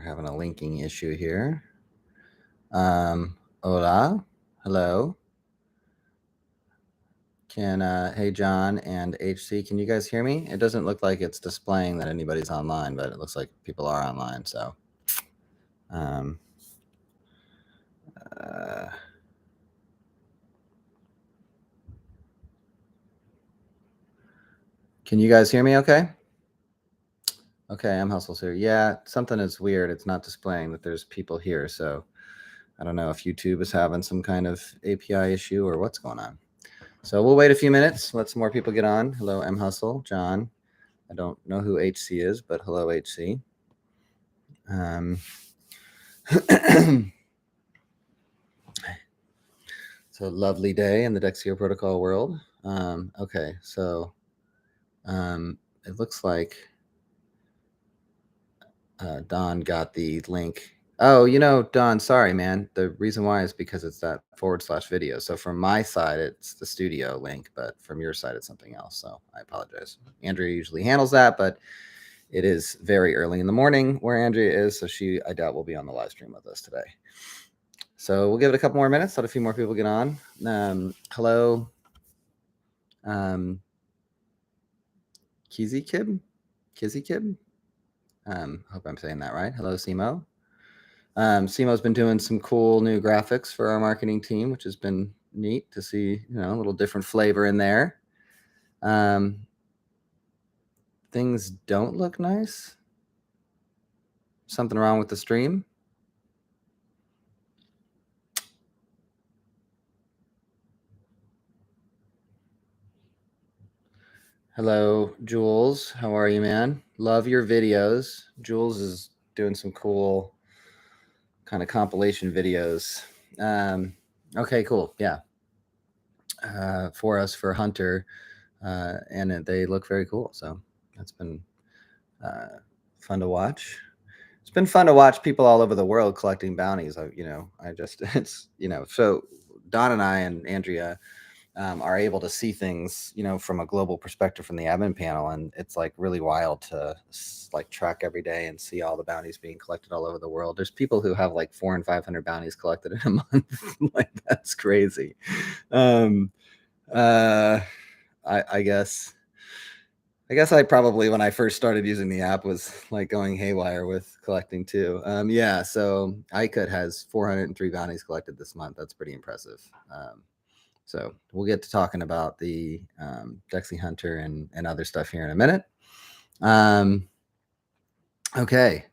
having a linking issue here. Hola, hello. Hey John and HC, can you guys hear me? It doesn't look like it's displaying that anybody's online, but it looks like people are online. So, can you guys hear me? Okay. Okay, I'm Hustle's here. Yeah, something is weird. It's not displaying that there's people here. So I don't know if YouTube is having some kind of API issue or what's going on. So we'll wait a few minutes. Let some more people get on. Hello, M Hustle, John. I don't know who HC is, but hello, HC. It's a lovely day in the Dexioprotocol world. Okay, so it looks like Don got the link. Oh, Don, sorry, man. The reason why is because it's that /video. So from my side, it's the studio link, but from your side, it's something else. So I apologize. Andrea usually handles that, but it is very early in the morning where Andrea is. So I doubt, will be on the live stream with us today. So we'll give it a couple more minutes. Let a few more people get on. Hello. Kizzy Kib? Hope I'm saying that right. Hello, Simo. Simo's been doing some cool new graphics for our marketing team, which has been neat to see, a little different flavor in there. Things don't look nice. Something wrong with the stream? Hello, Jules. How are you, man? Love your videos. Jules is doing some cool kind of compilation videos. Okay, cool. Yeah. For Hunter. And they look very cool. So that's been fun to watch. It's been fun to watch people all over the world collecting bounties. So Don and I and Andrea are able to see things, from a global perspective from the admin panel. And it's like really wild to track every day and see all the bounties being collected all over the world. There's people who have like 400 and 500 bounties collected in a month. Like, that's crazy. I guess I probably, when I first started using the app, was like going haywire with collecting too. Yeah, so iCut has 403 bounties collected this month. That's pretty impressive. So we'll get to talking about the Dexy Hunter and other stuff here in a minute. Okay,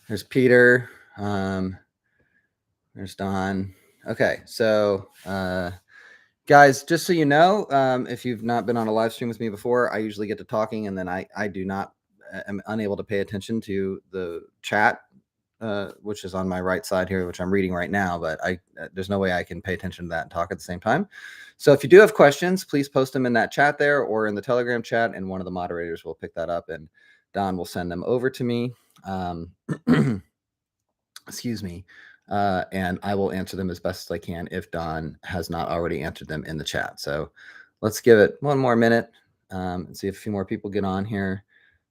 there's Peter. There's Don. Okay, so guys, just so you know, if you've not been on a live stream with me before, I usually get to talking and then I am unable to pay attention to the chat, which is on my right side here, which I'm reading right now, but there's no way I can pay attention to that and talk at the same time. So if you do have questions, please post them in that chat there or in the Telegram chat, and one of the moderators will pick that up and Don will send them over to me. Excuse me. And I will answer them as best as I can if Don has not already answered them in the chat. So let's give it one more minute and see if a few more people get on here,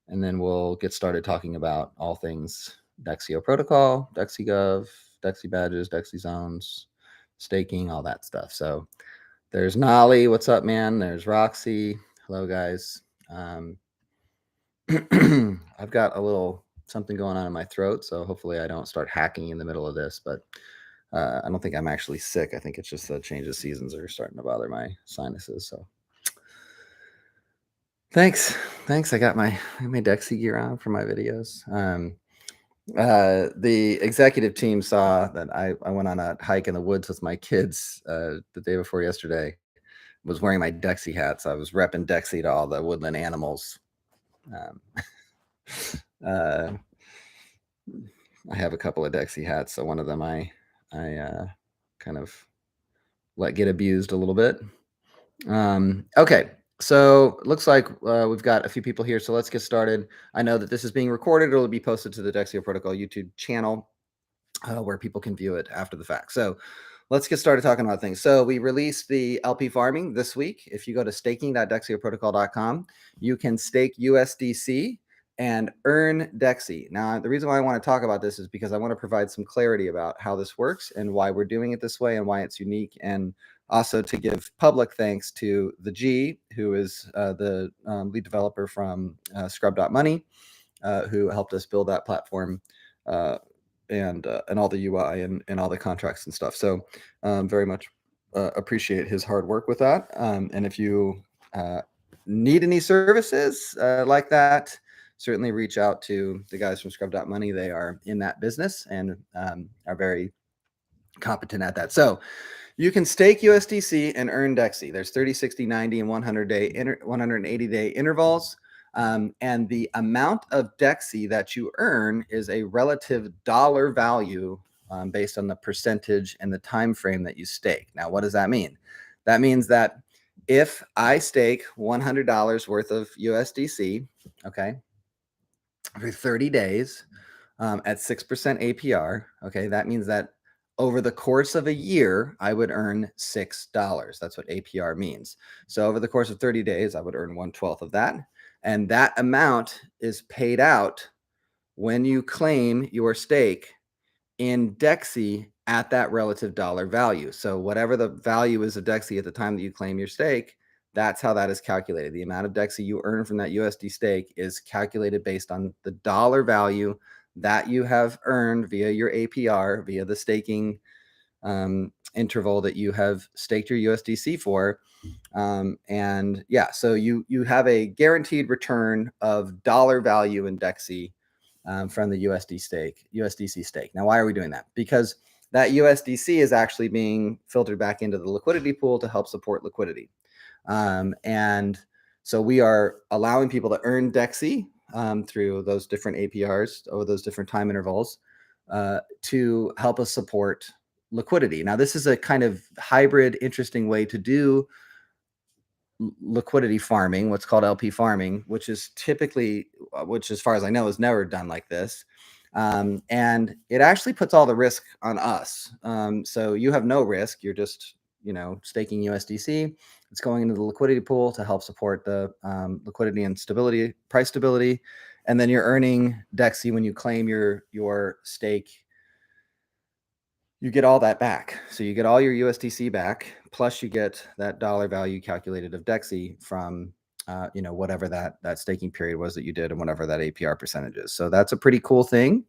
and then we'll get started talking about all things Dexioprotocol, DexiGov, DexiBadges, DexiZones, staking, all that stuff. So there's Nolly. What's up, man? There's Roxy. Hello, guys. I've got a little something going on in my throat, so hopefully I don't start hacking in the middle of this, but I don't think I'm actually sick. I think it's just the change of seasons are starting to bother my sinuses. So thanks. I got my Dexy gear on for my videos. The executive team saw that I went on a hike in the woods with my kids the day before yesterday. Was wearing my Dexy hat, so I was repping Dexy to all the woodland animals. I have a couple of Dexy hats, so one of them I kind of let get abused a little bit. Okay, so looks like we've got a few people here, so let's get started. I know that this is being recorded. It'll be posted to the Dexioprotocol YouTube channel where people can view it after the fact. So let's get started talking about things. So we released the LP farming this week. If you go to staking.dexioprotocol.com, you can stake USDC and earn Dexy. Now, the reason why I want to talk about this is because I want to provide some clarity about how this works and why we're doing it this way and why it's unique, and also to give public thanks to the G, who is the lead developer from Scrub.money, who helped us build that platform and all the UI and all the contracts and stuff. So very much appreciate his hard work with that. And if you need any services like that, certainly reach out to the guys from Scrub.money. They are in that business and are very competent at that. So you can stake USDC and earn Dexy. There's 30, 60, 90, and 180-day intervals. And the amount of Dexy that you earn is a relative dollar value based on the percentage and the time frame that you stake. Now, what does that mean? That means that if I stake $100 worth of USDC, okay, for 30 days at 6% APR, okay, that means that over the course of a year, I would earn $6. That's what APR means. So over the course of 30 days, I would earn 1/12 of that. And that amount is paid out when you claim your stake in Dexy at that relative dollar value. So whatever the value is of Dexy at the time that you claim your stake, that's how that is calculated. The amount of Dexy you earn from that USD stake is calculated based on the dollar value that you have earned via your APR, via the staking interval that you have staked your USDC for. And yeah, so you have a guaranteed return of dollar value in Dexy from the USDC stake. Now, why are we doing that? Because that USDC is actually being filtered back into the liquidity pool to help support liquidity. And so we are allowing people to earn Dexy through those different APRs over those different time intervals to help us support liquidity. Now, this is a kind of hybrid, interesting way to do liquidity farming, what's called LP farming, which is typically, which as far as I know, is never done like this. And it actually puts all the risk on us. So you have no risk. You're just, staking USDC. It's going into the liquidity pool to help support the liquidity and stability, price stability. And then you're earning Dexy when you claim your stake. You get all that back. So you get all your USDC back, plus you get that dollar value calculated of Dexy from, whatever that staking period was that you did and whatever that APR percentage is. So that's a pretty cool thing.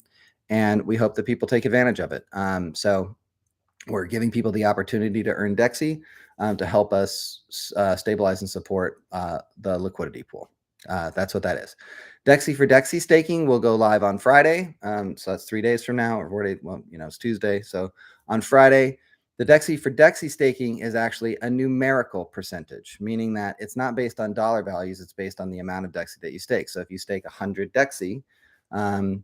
And we hope that people take advantage of it. So we're giving people the opportunity to earn Dexy to help us stabilize and support the liquidity pool. That's what that is. Dexy for Dexy staking will go live on Friday. So that's 3 days from now, or 4 days. Well, it's Tuesday. So on Friday, the Dexy for Dexy staking is actually a numerical percentage, meaning that it's not based on dollar values. It's based on the amount of Dexy that you stake. So if you stake 100 Dexy and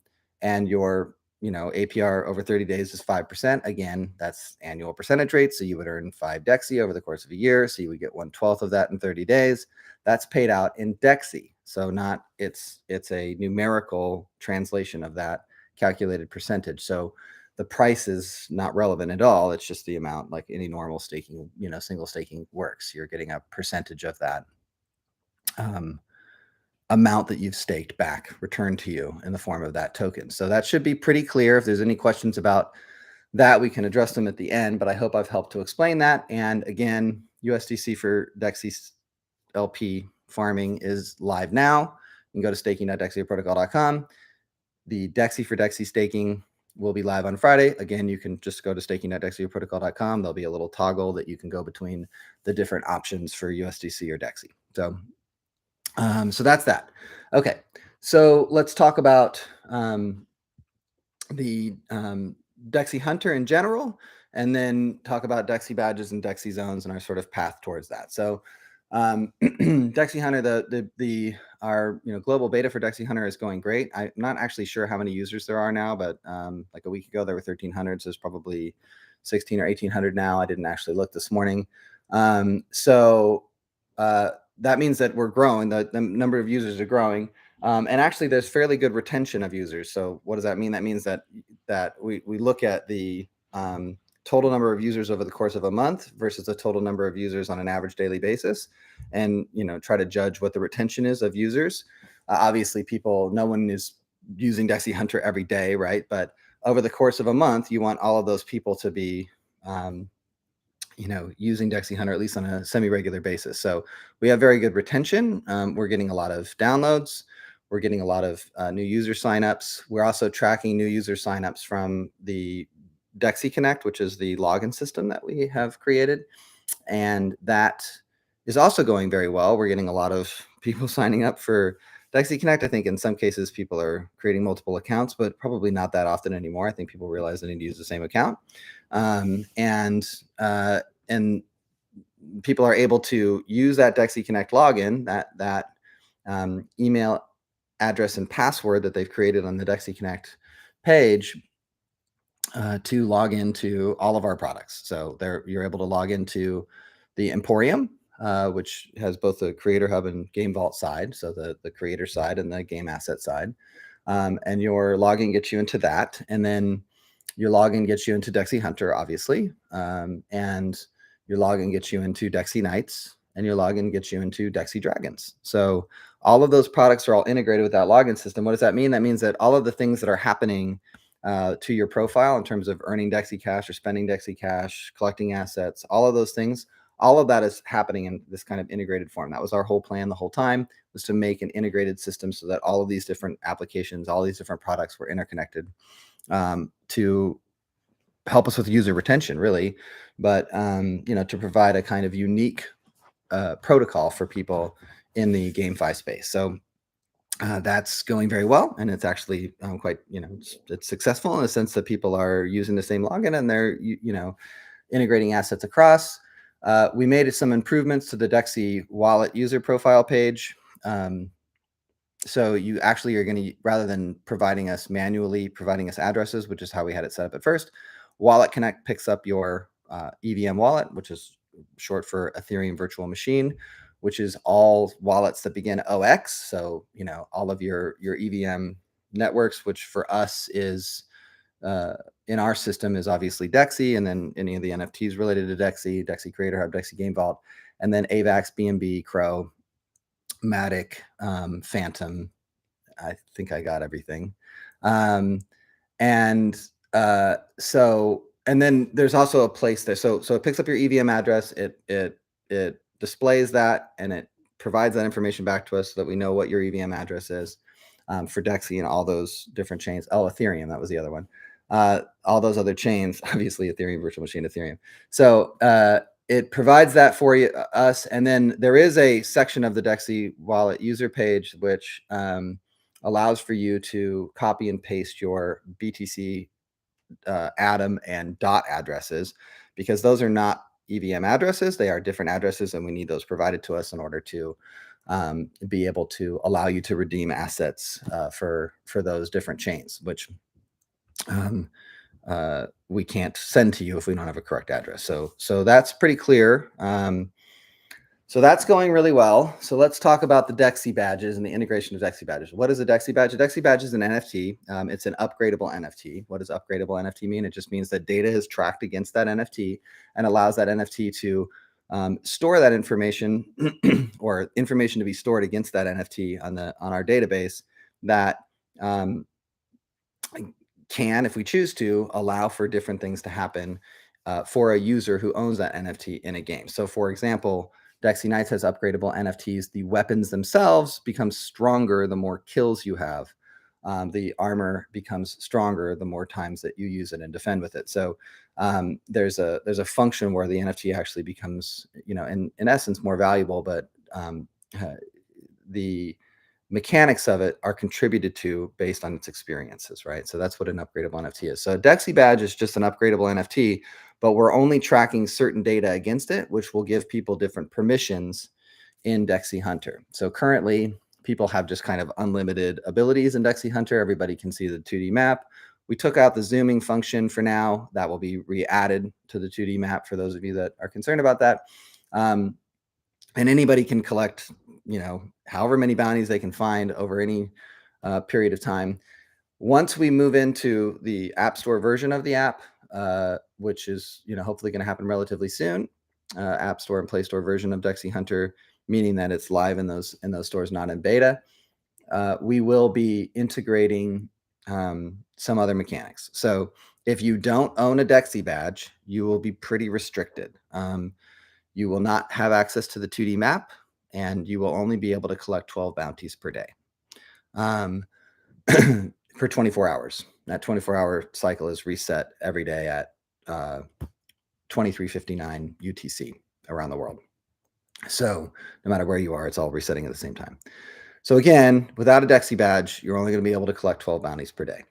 your APR over 30 days is 5%. Again, that's annual percentage rate. So you would earn 5 Dexy over the course of a year. So you would get 1/12 of that in 30 days. That's paid out in Dexy. So it's a numerical translation of that calculated percentage. So the price is not relevant at all. It's just the amount, like any normal staking, single staking works. You're getting a percentage of that amount that you've staked back returned to you in the form of that token. So that should be pretty clear. If there's any questions about that, we can address them at the end, but I hope I've helped to explain that. And again, USDC for Dexy LP farming is live now. You can go to staking.dexioprotocol.com. The Dexy for Dexy staking will be live on Friday. Again, you can just go to staking.dexioprotocol.com. There'll be a little toggle that you can go between the different options for USDC or Dexy. So that's that. Okay, so let's talk about the Dexy Hunter in general, and then talk about DexiBadges and DexiZones and our sort of path towards that. So Dexy Hunter, our global beta for Dexy Hunter is going great. I'm not actually sure how many users there are now, but like a week ago there were 1,300, so there's probably 1,600 or 1,800 now. I didn't actually look this morning. That means that we're growing. The number of users are growing, and actually there's fairly good retention of users. So what does that mean? That means that we look at the total number of users over the course of a month versus the total number of users on an average daily basis, and try to judge what the retention is of users. Obviously, no one is using Dexy Hunter every day, right? But over the course of a month, you want all of those people to be using Dexy Hunter at least on a semi-regular basis. So we have very good retention. We're getting a lot of downloads. We're getting a lot of new user signups. We're also tracking new user signups from the Dexy Connect, which is the login system that we have created. And that is also going very well. We're getting a lot of people signing up for Dexy Connect. I think in some cases people are creating multiple accounts, but probably not that often anymore. I think people realize they need to use the same account. And people are able to use that Dexy Connect login, that email address and password that they've created on the Dexy Connect page to log into all of our products. So you're able to log into the Emporium, which has both the Creator Hub and Game Vault side, so the creator side and the game asset side. And your login gets you into that. And then your login gets you into Dexy Hunter, obviously. And your login gets you into Dexy Knights, and your login gets you into Dexy Dragons. So all of those products are all integrated with that login system. What does that mean? That means that all of the things that are happening to your profile in terms of earning Dexy Cash or spending Dexy Cash, collecting assets, all of those things, all of that is happening in this kind of integrated form. That was our whole plan the whole time, was to make an integrated system so that all of these different applications, all these different products were interconnected to help us with user retention, really, but to provide a kind of unique protocol for people in the GameFi space. So that's going very well, and it's actually quite, it's successful in the sense that people are using the same login and they're, integrating assets across. We made some improvements to the Dexy wallet user profile page. So you actually are going to, rather than manually providing us addresses, which is how we had it set up at first, Wallet Connect picks up your EVM wallet, which is short for Ethereum Virtual Machine, which is all wallets that begin OX. So, all of your EVM networks, which for us is, in our system is obviously Dexy, and then any of the NFTs related to Dexy, Dexy Creator Hub, Dexy Game Vault, and then AVAX, BNB, Crow, Matic, Phantom. I think I got everything. And then there's also a place there. So it picks up your EVM address. It displays that, and it provides that information back to us so that we know what your EVM address is for Dexy and all those different chains. Oh, Ethereum, that was the other one. All those other chains, obviously Ethereum, Virtual Machine, Ethereum. So it provides that for us. And then there is a section of the Dexy wallet user page which allows for you to copy and paste your BTC Atom and DOT addresses, because those are not EVM addresses. They are different addresses, and we need those provided to us in order to be able to allow you to redeem assets for those different chains, which we can't send to you if we don't have a correct address. So that's pretty clear. So that's going really well. So let's talk about the Dexy badges and the integration of Dexy badges. What is a Dexy badge? A Dexy badge is an NFT. It's an upgradable NFT. What does upgradable NFT mean? It just means that data is tracked against that NFT and allows that NFT to store that information or information to be stored against that NFT on our database that can, if we choose to, allow for different things to happen for a user who owns that NFT in a game. So for example, Dexy Knights has upgradable NFTs. The weapons themselves become stronger the more kills you have. The armor becomes stronger the more times that you use it and defend with it. So there's a function where the NFT actually becomes, in essence, more valuable, but the mechanics of it are contributed to based on its experiences, right? So that's what an upgradable NFT is. So a Dexy badge is just an upgradable NFT, but we're only tracking certain data against it, which will give people different permissions in Dexy Hunter. So currently, people have just kind of unlimited abilities in Dexy Hunter. Everybody can see the 2D map. We took out the zooming function for now. That will be re-added to the 2D map for those of you that are concerned about that. And anybody can collect, however many bounties they can find over any period of time. Once we move into the App Store version of the app, which is, hopefully going to happen relatively soon, App Store and Play Store version of Dexy Hunter, meaning that it's live in those stores, not in beta. we will be integrating some other mechanics. So if you don't own a Dexy badge, you will be pretty restricted. You will not have access to the 2D map, and you will only be able to collect 12 bounties per day for 24 hours. That 24-hour cycle is reset every day at 23:59 UTC around the world. So no matter where you are, it's all resetting at the same time. So again, without a Dexy badge, you're only going to be able to collect 12 bounties per day.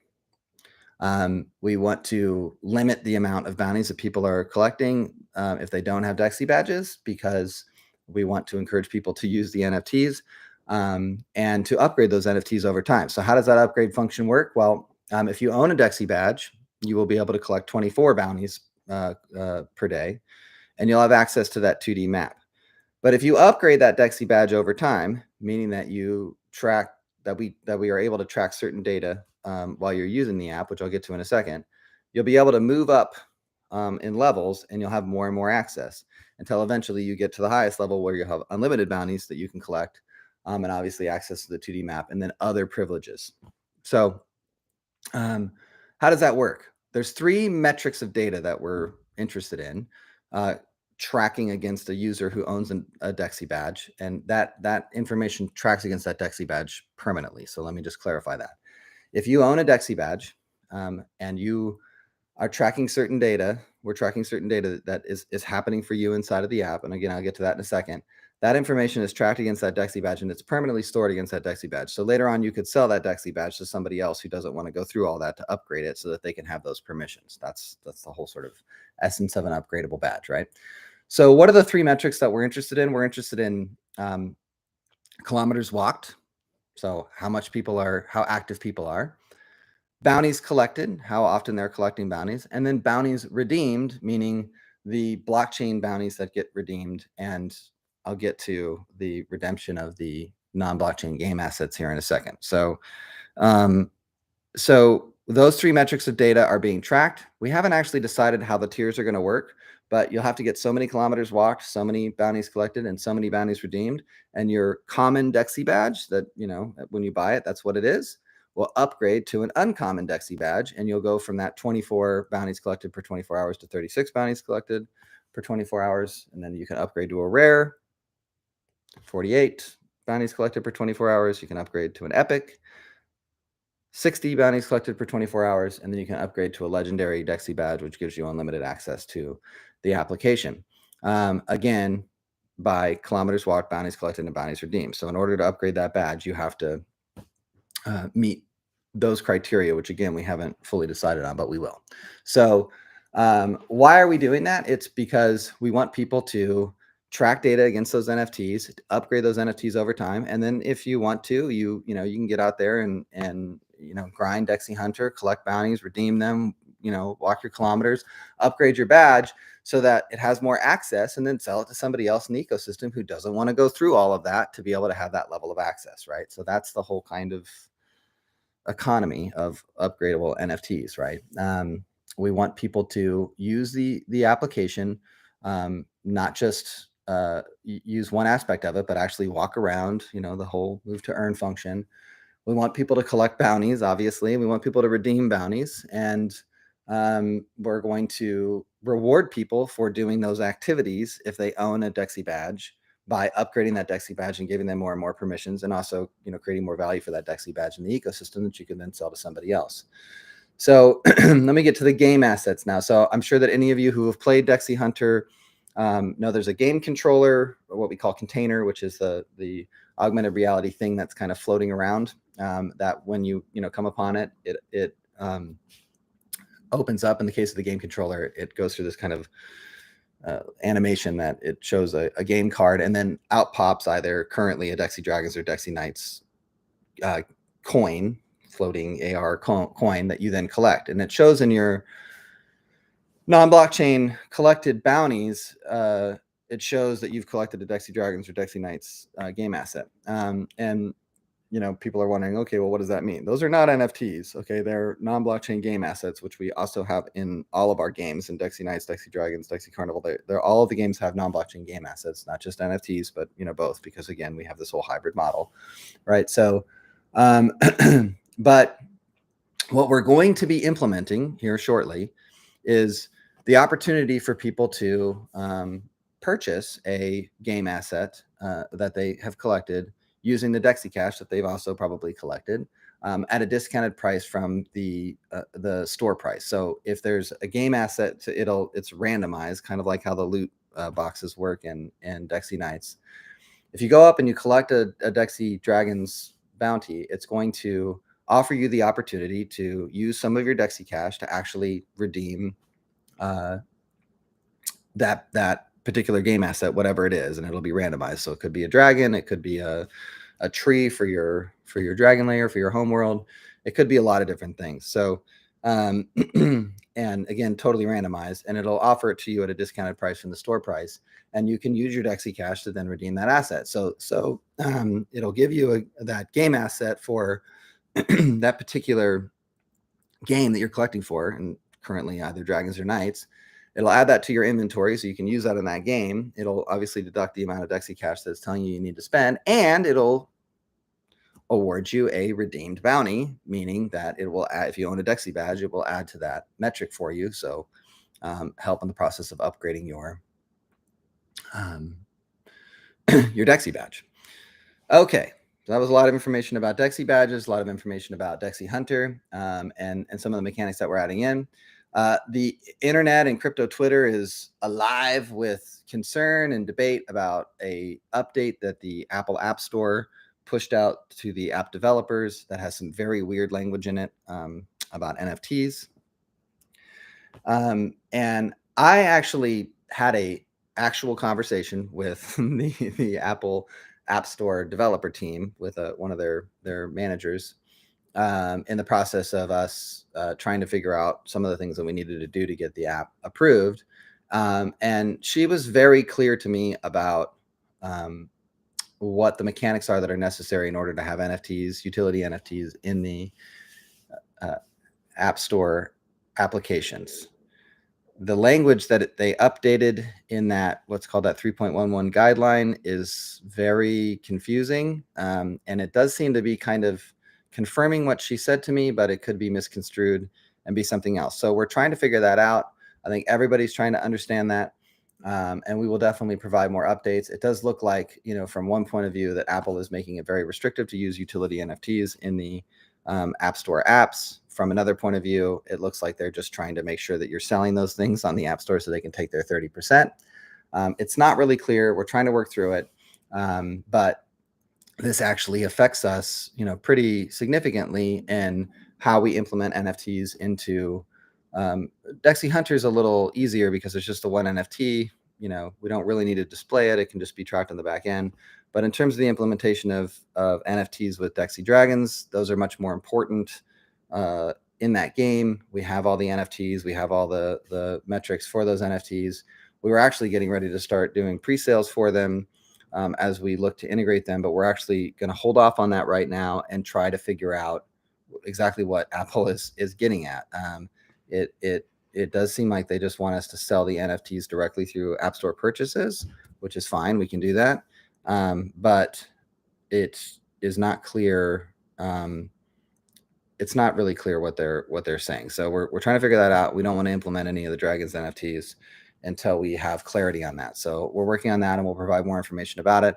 We want to limit the amount of bounties that people are collecting if they don't have Dexy badges, because we want to encourage people to use the NFTs and to upgrade those NFTs over time. So how does that upgrade function work? Well, if you own a Dexy badge, you will be able to collect 24 bounties per day, and you'll have access to that 2D map. But if you upgrade that Dexy badge over time, meaning that you track that we are able to track certain data while you're using the app, which I'll get to in a second, you'll be able to move up in levels, and you'll have more and more access until eventually you get to the highest level where you have unlimited bounties that you can collect, and obviously access to the 2D map, and then other privileges. So how does that work? There's 3 metrics of data that we're interested in. Tracking against a user who owns a Dexy badge, and that information tracks against that Dexy badge permanently. So let me just clarify that. If you own a Dexy badge and you are tracking certain data, we're tracking certain data that is happening for you inside of the app. And again, I'll get to that in a second. That information is tracked against that Dexy badge, and it's permanently stored against that Dexy badge. So later on, you could sell that Dexy badge to somebody else who doesn't want to go through all that to upgrade it so that they can have those permissions. That's the whole sort of essence of an upgradable badge, right? So what are the 3 metrics that we're interested in? We're interested in kilometers walked. So how active people are. Bounties collected, how often they're collecting bounties. And then bounties redeemed, meaning the blockchain bounties that get redeemed. And I'll get to the redemption of the non-blockchain game assets here in a second. So those 3 metrics of data are being tracked. We haven't actually decided how the tiers are going to work, but you'll have to get so many kilometers walked, so many bounties collected, and so many bounties redeemed. And your common Dexy badge that, when you buy it, that's what it is, will upgrade to an uncommon Dexy badge. And you'll go from that 24 bounties collected per 24 hours to 36 bounties collected per 24 hours. And then you can upgrade to a rare, 48 bounties collected per 24 hours. You can upgrade to an epic, 60 bounties collected per 24 hours, and then you can upgrade to a legendary Dexy badge, which gives you unlimited access to the application. Again, by kilometers walked, bounties collected, and bounties redeemed. So in order to upgrade that badge, you have to meet those criteria, which again, we haven't fully decided on, but we will. So why are we doing that? It's because we want people to track data against those NFTs, upgrade those NFTs over time. And then if you want to, you can get out there and grind Dexy Hunter, collect bounties, redeem them, walk your kilometers, upgrade your badge so that it has more access, and then sell it to somebody else in the ecosystem who doesn't want to go through all of that to be able to have that level of access, right? So that's the whole kind of economy of upgradable NFTs, right? We want people to use the application, not just use one aspect of it, but actually walk around, the whole move to earn function. We want people to collect bounties, obviously. We want people to redeem bounties. And we're going to reward people for doing those activities if they own a Dexy badge by upgrading that Dexy badge and giving them more and more permissions, and also, creating more value for that Dexy badge in the ecosystem that you can then sell to somebody else. So let me get to the game assets now. So I'm sure that any of you who have played Dexy Hunter know there's a game controller, or what we call container, which is the augmented reality thing that's kind of floating around, that when you come upon it, it opens up. In the case of the game controller, it goes through this kind of animation that it shows a game card, and then out pops either currently a Dexy Dragons or Dexy Knights coin, floating AR coin that you then collect. And it shows in your non-blockchain collected bounties, it shows that you've collected a Dexy Dragons or Dexy Knights game asset. And people are wondering, okay, well, what does that mean? Those are not NFTs. Okay, they're non-blockchain game assets, which we also have in all of our games, in Dexy Knights, Dexy Dragons, Dexy Carnival. They're all of the games have non-blockchain game assets, not just NFTs, but both, because again, we have this whole hybrid model, right? So But what we're going to be implementing here shortly is the opportunity for people to purchase a game asset that they have collected using the Dexy Cash that they've also probably collected at a discounted price from the store price. So if there's a game asset, it's randomized, kind of like how the loot boxes work in Dexy Nights. If you go up and you collect a Dexy Dragons bounty, it's going to offer you the opportunity to use some of your Dexy Cash to actually redeem that particular game asset, whatever it is, and it'll be randomized. So it could be a dragon, it could be a tree for your dragon lair, for your home world. It could be a lot of different things. So and again, totally randomized, and it'll offer it to you at a discounted price from the store price, and you can use your Dexy Cash to then redeem that asset. So it'll give you that game asset for that particular game that you're collecting for, and currently either dragons or knights. It'll add that to your inventory so you can use that in that game. It'll obviously deduct the amount of Dexy Cash that's telling you need to spend, and it'll award you a redeemed bounty, meaning that it will add, if you own a Dexy badge, it will add to that metric for you. So help in the process of upgrading your Dexy badge. Okay, so that was a lot of information about Dexy badges, a lot of information about Dexy Hunter, and some of the mechanics that we're adding in. The internet and crypto Twitter is alive with concern and debate about a update that the Apple App Store pushed out to the app developers that has some very weird language in it about NFTs. And I actually had a actual conversation with the Apple App Store developer team with one of their managers in the process of us trying to figure out some of the things that we needed to do to get the app approved. And she was very clear to me about what the mechanics are that are necessary in order to have NFTs, utility NFTs in the App Store applications. The language that they updated in that what's called that 3.11 guideline is very confusing. And it does seem to be kind of confirming what she said to me, but it could be misconstrued and be something else. So we're trying to figure that out. I think everybody's trying to understand that. And we will definitely provide more updates. It does look like, from one point of view, that Apple is making it very restrictive to use utility NFTs in the App Store apps. From another point of view, it looks like they're just trying to make sure that you're selling those things on the App Store so they can take their 30%. It's not really clear. We're trying to work through it. But this actually affects us, pretty significantly in how we implement NFTs into Dexy Hunter is a little easier because it's just a one NFT. We don't really need to display it. It can just be tracked on the back end. But in terms of the implementation of NFTs with Dexy Dragons, those are much more important in that game. We have all the NFTs. We have all the metrics for those NFTs. We were actually getting ready to start doing pre-sales for them as we look to integrate them, but we're actually going to hold off on that right now and try to figure out exactly what Apple is getting at. It does seem like they just want us to sell the NFTs directly through App Store purchases, which is fine. We can do that. But it is not clear. It's not really clear what they're saying. So we're trying to figure that out. We don't want to implement any of the Dragons NFTs until we have clarity on that. So we're working on that, and we'll provide more information about it.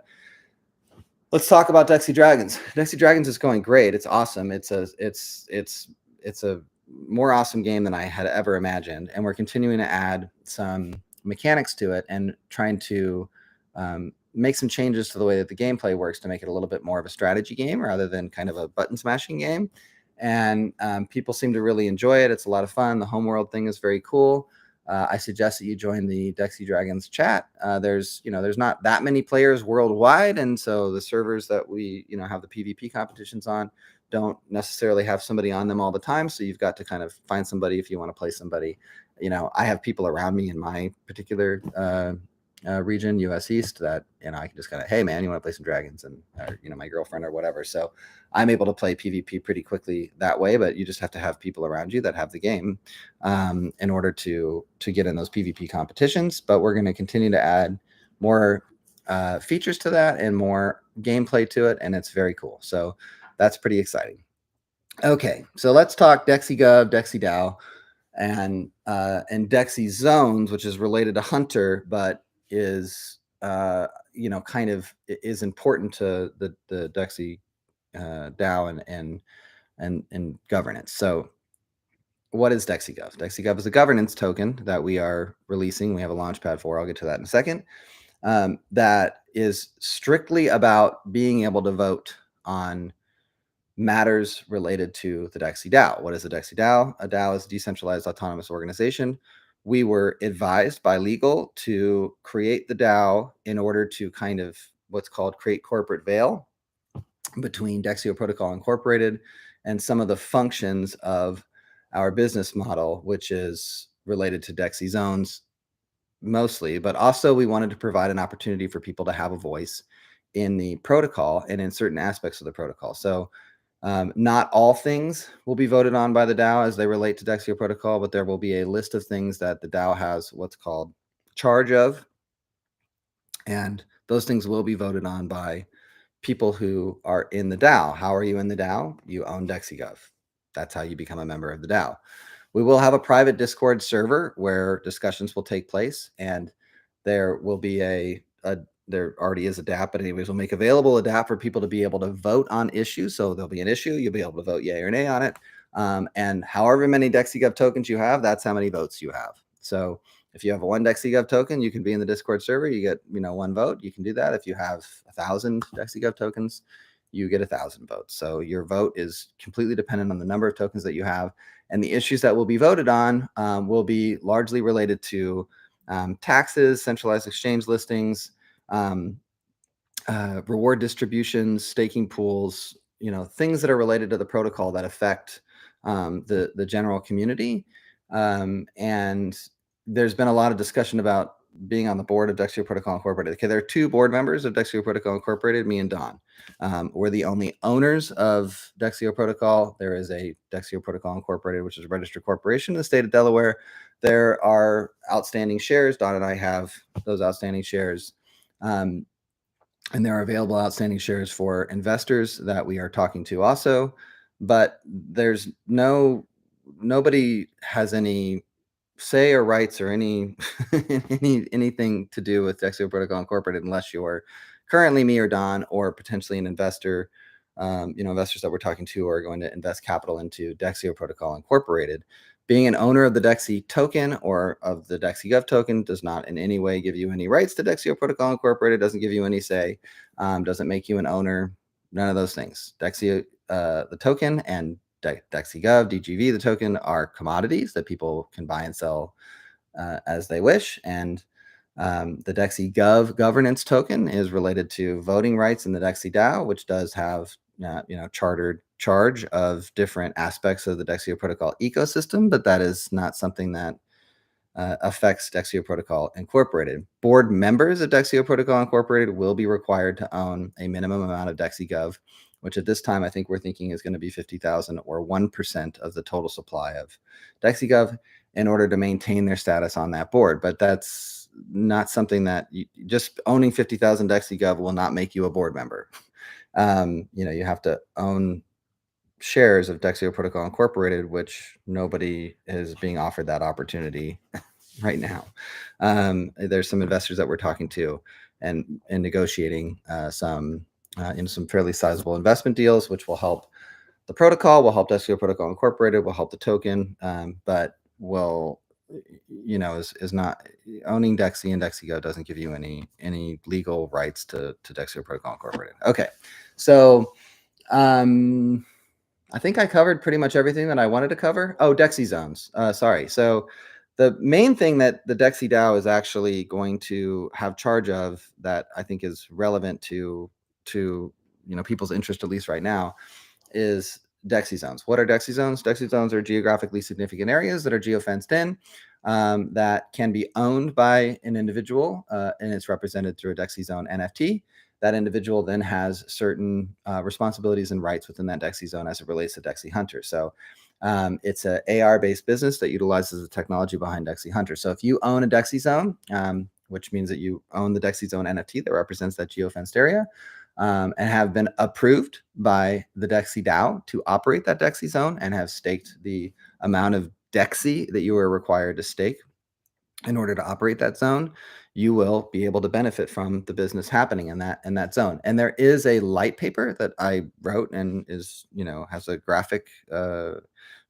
Let's talk about Dexy Dragons. Dexy Dragons is going great. It's awesome. It's a more awesome game than I had ever imagined, and we're continuing to add some mechanics to it and trying to make some changes to the way that the gameplay works to make it a little bit more of a strategy game rather than kind of a button smashing game. And people seem to really enjoy it. It's a lot of fun. The homeworld thing is very cool. I suggest that you join the Dexy Dragons chat. There's not that many players worldwide, and so the servers that we have the PvP competitions on don't necessarily have somebody on them all the time. So you've got to kind of find somebody if you want to play somebody. I have people around me in my particular region, US East, that I can just kind of, hey man, you want to play some dragons, and my girlfriend or whatever. So I'm able to play PvP pretty quickly that way, but you just have to have people around you that have the game in order to get in those PvP competitions. But we're going to continue to add more features to that and more gameplay to it, and it's very cool. So that's pretty exciting. Okay, so let's talk DexiGov, DexiDAO, and DexiZones, which is related to Hunter, but is kind of is important to the Dexy DAO and governance. So what is DexiGov? DexiGov is a governance token that we are releasing. We have a launchpad for. I'll get to that in a second. That is strictly about being able to vote on matters related to the Dexy DAO. What is a Dexy DAO? A DAO is a decentralized autonomous organization. We were advised by legal to create the DAO in order to kind of what's called create corporate veil between Dexioprotocol Incorporated and some of the functions of our business model, which is related to DexiZones mostly, but also we wanted to provide an opportunity for people to have a voice in the protocol and in certain aspects of the protocol. So not all things will be voted on by the DAO as they relate to Dexioprotocol, but there will be a list of things that the DAO has what's called charge of. And those things will be voted on by people who are in the DAO. How are you in the DAO? You own DexiGov. That's how you become a member of the DAO. We will have a private Discord server where discussions will take place, and there will be there already is a DApp, but anyways, we'll make available a DApp for people to be able to vote on issues. So there'll be an issue, you'll be able to vote yay or nay on it. And however many DexiGov tokens you have, that's how many votes you have. So if you have one DexiGov token, you can be in the Discord server, you get, one vote, you can do that. If you have 1,000 DexiGov tokens, you get 1,000 votes. So your vote is completely dependent on the number of tokens that you have. And the issues that will be voted on will be largely related to taxes, centralized exchange listings, reward distributions, staking pools, things that are related to the protocol that affect the general community. And there's been a lot of discussion about being on the board of Dexioprotocol Incorporated. Okay, there are 2 board members of Dexioprotocol Incorporated, me and Don. We're the only owners of Dexioprotocol. There is a Dexioprotocol Incorporated, which is a registered corporation in the state of Delaware. There are outstanding shares. Don and I have those outstanding shares. And there are available outstanding shares for investors that we are talking to also. But there's nobody has any say or rights or anything to do with Dexioprotocol Incorporated unless you're currently me or Don or potentially an investor. Investors that we're talking to are going to invest capital into Dexioprotocol Incorporated. Being an owner of the Dexy token or of the DexiGov token does not in any way give you any rights to Dexioprotocol Incorporated, doesn't give you any say, doesn't make you an owner, none of those things. Dexy, the token, and DexiGov, DGV, the token, are commodities that people can buy and sell as they wish. And the DexiGov governance token is related to voting rights in the Dexy DAO, which does have chartered charge of different aspects of the Dexioprotocol ecosystem, but that is not something that affects Dexioprotocol Incorporated. Board members of Dexioprotocol Incorporated will be required to own a minimum amount of DexiGov, which at this time I think we're thinking is going to be 50,000 or 1% of the total supply of DexiGov in order to maintain their status on that board. But that's not something that just owning 50,000 DexiGov will not make you a board member. You have to own shares of Dexioprotocol Incorporated, which nobody is being offered that opportunity right now. There's some investors that we're talking to and negotiating some fairly sizable investment deals, which will help the protocol, will help Dexioprotocol Incorporated, will help the token, but will is not owning Dexy and DexiGov doesn't give you any legal rights to Dexioprotocol Incorporated. Okay, so I think I covered pretty much everything that I wanted to cover. Oh, DexiZones. Sorry. So the main thing that the Dexy DAO is actually going to have charge of that I think is relevant to people's interest, at least right now, is DexiZones. What are DexiZones? DexiZones are geographically significant areas that are geofenced in that can be owned by an individual, and it's represented through a DexiZone NFT. That individual then has certain responsibilities and rights within that Dexy zone as it relates to Dexy Hunter. So it's an AR-based business that utilizes the technology behind Dexy Hunter. So if you own a Dexy zone, which means that you own the Dexy Zone NFT that represents that geofenced area, and have been approved by the Dexy DAO to operate that Dexy zone and have staked the amount of Dexy that you are required to stake in order to operate that zone, you will be able to benefit from the business happening in that zone. And there is a light paper that I wrote and is, has a graphic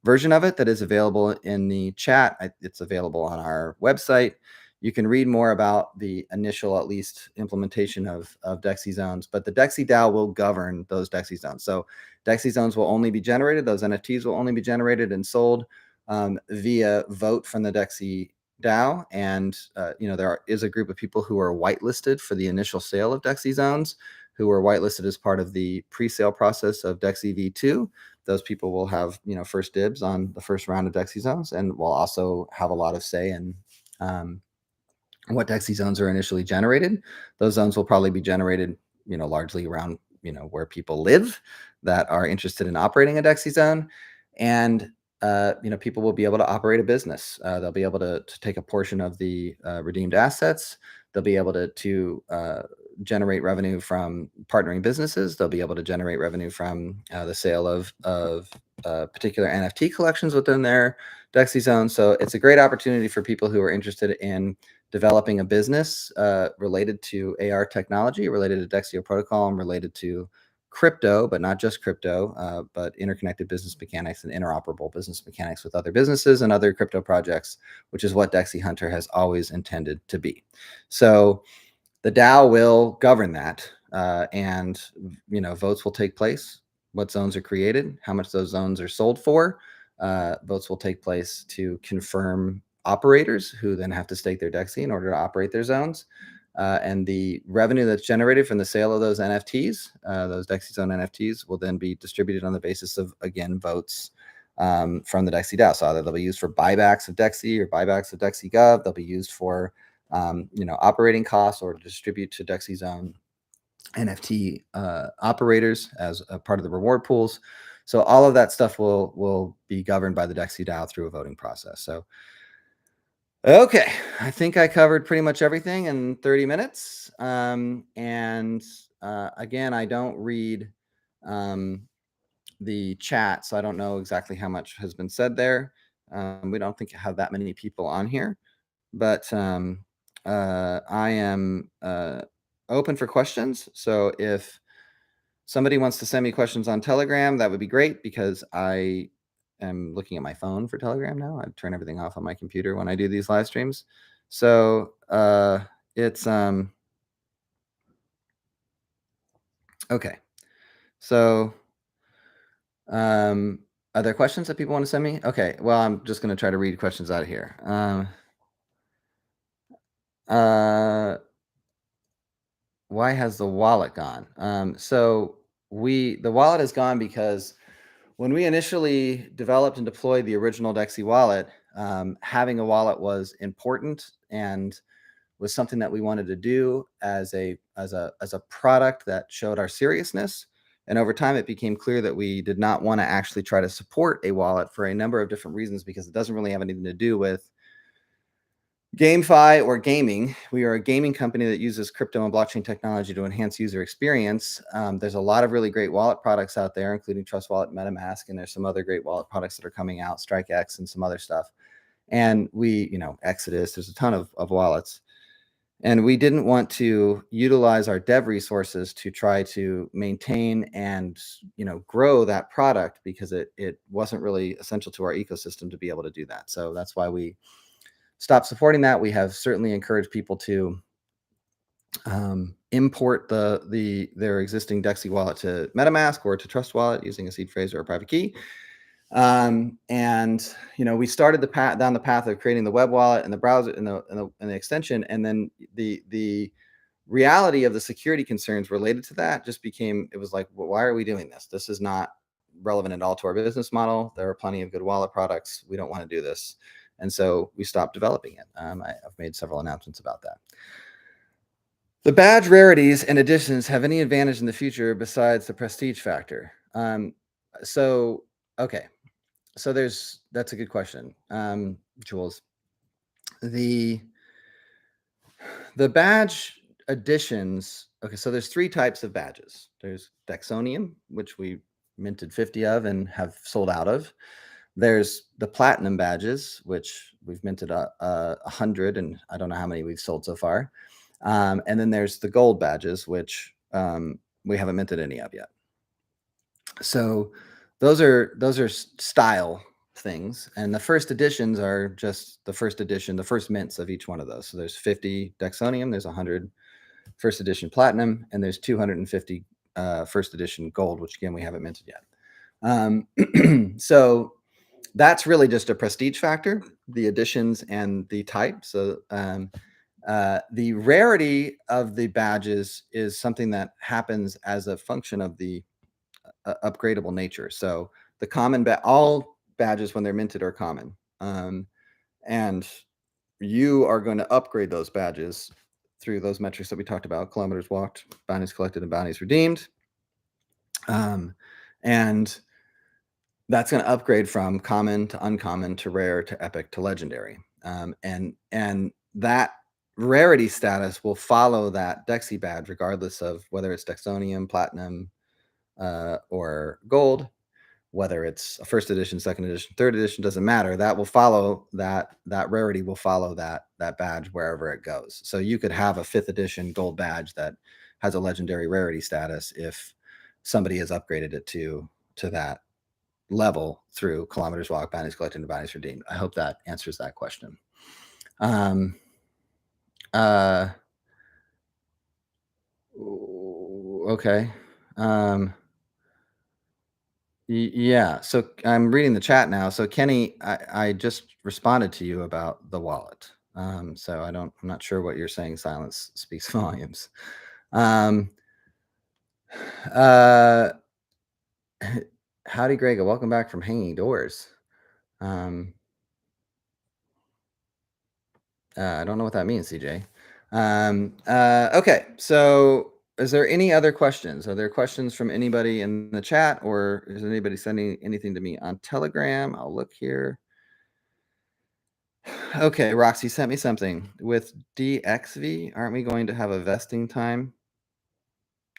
version of it that is available in the chat. It's available on our website. You can read more about the initial, at least, implementation of Dexy zones, but the Dexy DAO will govern those Dexy zones. So Dexy zones will only be generated, those NFTs will only be generated and sold via vote from the Dexy DAO. And, there is a group of people who are whitelisted for the initial sale of Dexy zones, who were whitelisted as part of the pre-sale process of Dexy V2. Those people will have, first dibs on the first round of Dexy zones, and will also have a lot of say in what Dexy zones are initially generated. Those zones will probably be generated, largely around, where people live that are interested in operating a Dexy zone. And people will be able to operate a business. They'll be able to take a portion of the redeemed assets. They'll be able to generate revenue from partnering businesses. They'll be able to generate revenue from the sale of particular NFT collections within their Dexy zone. So it's a great opportunity for people who are interested in developing a business related to AR technology, related to Dexioprotocol, and related to crypto, but not just crypto, but interconnected business mechanics and interoperable business mechanics with other businesses and other crypto projects, which is what Dexy Hunter has always intended to be. So the DAO will govern that, and votes will take place. What zones are created, how much those zones are sold for. Votes will take place to confirm operators who then have to stake their Dexy in order to operate their zones. And the revenue that's generated from the sale of those NFTs, those Dexy Zone NFTs, will then be distributed on the basis of, again, votes from the Dexy DAO. So either they'll be used for buybacks of Dexy or buybacks of DexiGov. They'll be used for operating costs, or to distribute to Dexy Zone NFT operators as a part of the reward pools. So all of that stuff will be governed by the Dexy DAO through a voting process. So, okay, I think I covered pretty much everything in 30 minutes. Again, I don't read the chat, so I don't know exactly how much has been said there. We don't think have that many people on here, but I am open for questions. So if somebody wants to send me questions on Telegram, that would be great, because I am looking at my phone for Telegram now. I turn everything off on my computer when I do these live streams. So it's okay. So are there questions that people want to send me? Okay, well, I'm just going to try to read questions out of here. Why has the wallet gone? So the wallet is gone because when we initially developed and deployed the original Dexy wallet, having a wallet was important and was something that we wanted to do as a product that showed our seriousness. And over time, it became clear that we did not want to actually try to support a wallet for a number of different reasons, because it doesn't really have anything to do with GameFi or gaming. We are a gaming company that uses crypto and blockchain technology to enhance user experience. There's a lot of really great wallet products out there, including Trust Wallet, MetaMask, and there's some other great wallet products that are coming out, StrikeX, and some other stuff. And we, Exodus, there's a ton of wallets. And we didn't want to utilize our dev resources to try to maintain and, grow that product, because it wasn't really essential to our ecosystem to be able to do that. So that's why we stopped supporting that. We have certainly encouraged people to import their existing Dexy wallet to MetaMask or to Trust Wallet using a seed phrase or a private key. And we started down the path of creating the web wallet and the browser and the extension, and then the reality of the security concerns related to that just became, it was like, well, why are we doing this? This is not relevant at all to our business model. There are plenty of good wallet products. We don't want to do this. And so we stopped developing it. I've made several announcements about that. The badge rarities and additions have any advantage in the future besides the prestige factor? Okay. So that's a good question, Jules. The badge additions, Okay, so there's 3 types of badges. There's Dexonium, which we minted 50 of and have sold out of. There's the platinum badges, which we've minted 100, and I don't know how many we've sold so far. And then there's the gold badges, which we haven't minted any of yet. So those are style things, and the first editions are just the first edition, the first mints of each one of those. So there's 50 Dexonium, there's 100 first edition platinum, and there's 250 first edition gold, which again we haven't minted yet. So that's really just a prestige factor, the editions and the type. So the rarity of the badges is something that happens as a function of the upgradable nature. So the common all badges when they're minted are common, and you are going to upgrade those badges through those metrics that we talked about: kilometers walked, bounties collected, and bounties redeemed. And that's going to upgrade from common to uncommon to rare to epic to legendary. And that rarity status will follow that Dexy badge regardless of whether it's Dexonium, platinum, or gold. Whether it's a first edition, second edition, third edition, doesn't matter. That will follow that rarity will follow that badge wherever it goes. So you could have a 5th edition gold badge that has a legendary rarity status if somebody has upgraded it to that level through kilometers walked, bounties collected, and bounties redeemed. I hope that answers that question. Okay. Yeah, so I'm reading the chat now. So Kenny, I just responded to you about the wallet. So I'm not sure what you're saying. Silence speaks volumes. Howdy, Greg. Welcome back from hanging doors. I don't know what that means, CJ. Okay, so is there any other questions? Are there questions from anybody in the chat, or is anybody sending anything to me on Telegram? I'll look here. Okay, Roxy sent me something. With DXV, aren't we going to have a vesting time?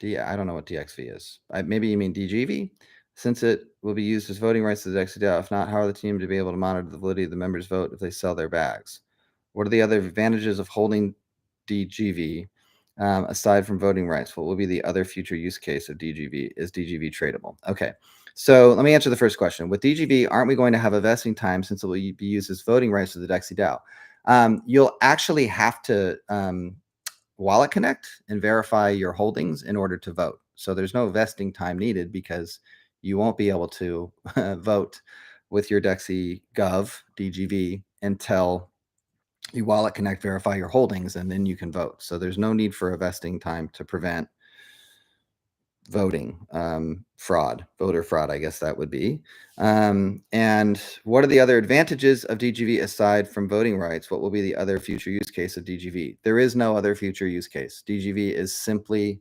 I don't know what DXV is. Maybe you mean DGV? Since it will be used as voting rights to the DexiDAO. If not, how are the team to be able to monitor the validity of the members' vote if they sell their bags? What are the other advantages of holding DGV aside from voting rights? What will be the other future use case of DGV? Is DGV tradable? Okay, so let me answer the first question. With DGV, aren't we going to have a vesting time since it will be used as voting rights to the DexiDAO? You'll actually have to wallet connect and verify your holdings in order to vote. So there's no vesting time needed because you won't be able to vote with your DexiGov DGV until you wallet connect, verify your holdings, and then you can vote. So there's no need for a vesting time to prevent voting voter fraud, I guess that would be. And what are the other advantages of DGV aside from voting rights? What will be the other future use case of DGV? There is no other future use case. DGV is simply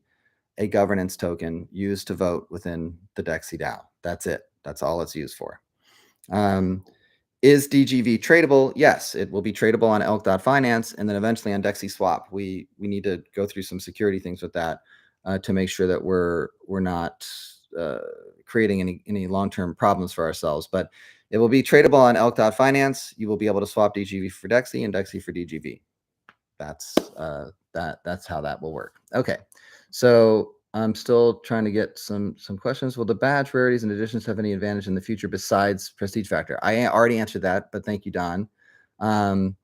a governance token used to vote within the DexiDAO. That's it. That's all it's used for. Is DGV tradable? Yes, it will be tradable on elk.finance and then eventually on DexiSwap. We need to go through some security things with that to make sure that we're not creating any long-term problems for ourselves. But it will be tradable on elk.finance. You will be able to swap DGV for Dexy and Dexy for DGV. That's how that will work. Okay, so I'm still trying to get some questions. Will the badge rarities and additions have any advantage in the future besides prestige factor? I already answered that, but thank you, Don. I'm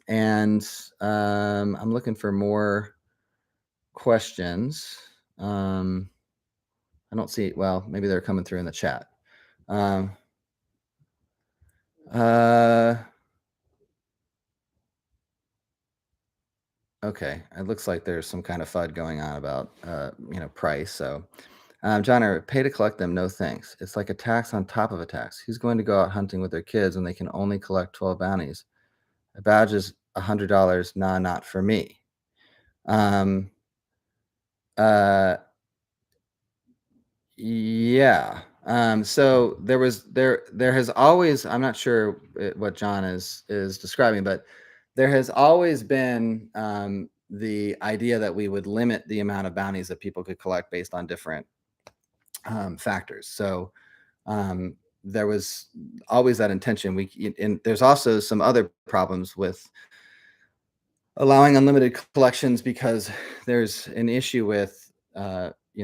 looking for more questions. I don't see. Well, maybe they're coming through in the chat. Okay, it looks like there's some kind of FUD going on about price. So, John, I pay to collect them. No thanks. It's like a tax on top of a tax. Who's going to go out hunting with their kids when they can only collect 12 bounties? A badge is $100. Nah, not for me. Yeah. So there has always, I'm not sure what John is describing, but there has always been the idea that we would limit the amount of bounties that people could collect based on different factors. So there was always that intention. And there's also some other problems with allowing unlimited collections because there's an issue with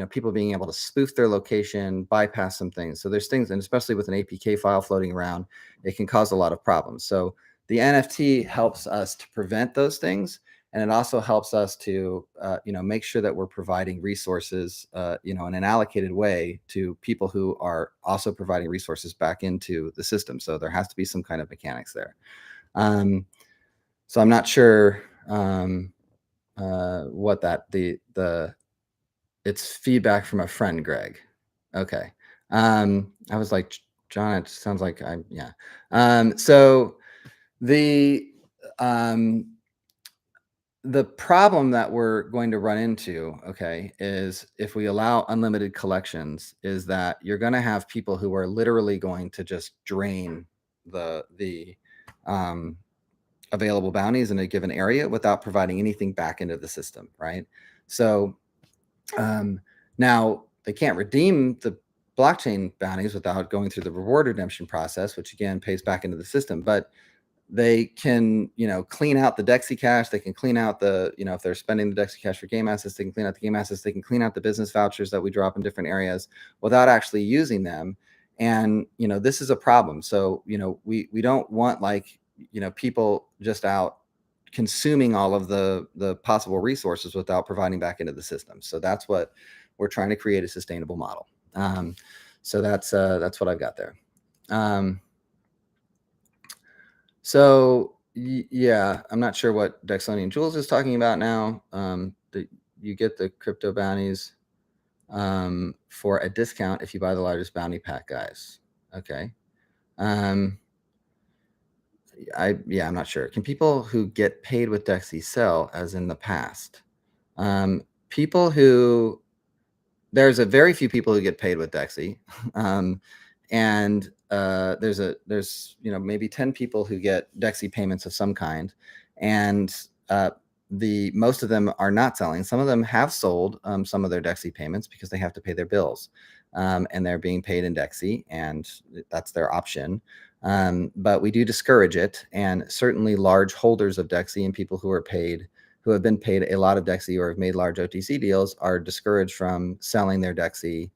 people being able to spoof their location, bypass some things. So there's things, and especially with an APK file floating around, it can cause a lot of problems. So the NFT helps us to prevent those things, and it also helps us to make sure that we're providing resources in an allocated way to people who are also providing resources back into the system. So there has to be some kind of mechanics there. So I'm not sure what that it's feedback from a friend, Greg. Okay. I was like, John, it sounds like yeah. So the problem that we're going to run into, okay, is if we allow unlimited collections, is that you're going to have people who are literally going to just drain the available bounties in a given area without providing anything back into the system, right? So now they can't redeem the blockchain bounties without going through the reward redemption process, which again pays back into the system. But they can, clean out the Dexy cash. They can clean out the, if they're spending the Dexy cash for game assets, they can clean out the game assets. They can clean out the business vouchers that we drop in different areas without actually using them. And, this is a problem. So, we don't want people just out consuming all of the possible resources without providing back into the system. So that's what we're trying to create, a sustainable model. So that's what I've got there. So yeah, I'm not sure what Dexonian Jules is talking about now. You get the crypto bounties for a discount if you buy the largest bounty pack, guys. Okay. I'm not sure. Can people who get paid with Dexy sell as in the past? People who, there's a very few people who get paid with Dexy. And there's maybe 10 people who get Dexy payments of some kind, and most of them are not selling. Some of them have sold some of their Dexy payments because they have to pay their bills, and they're being paid in Dexy, and that's their option. But we do discourage it, and certainly large holders of Dexy and people who have been paid a lot of Dexy or have made large OTC deals are discouraged from selling their Dexy.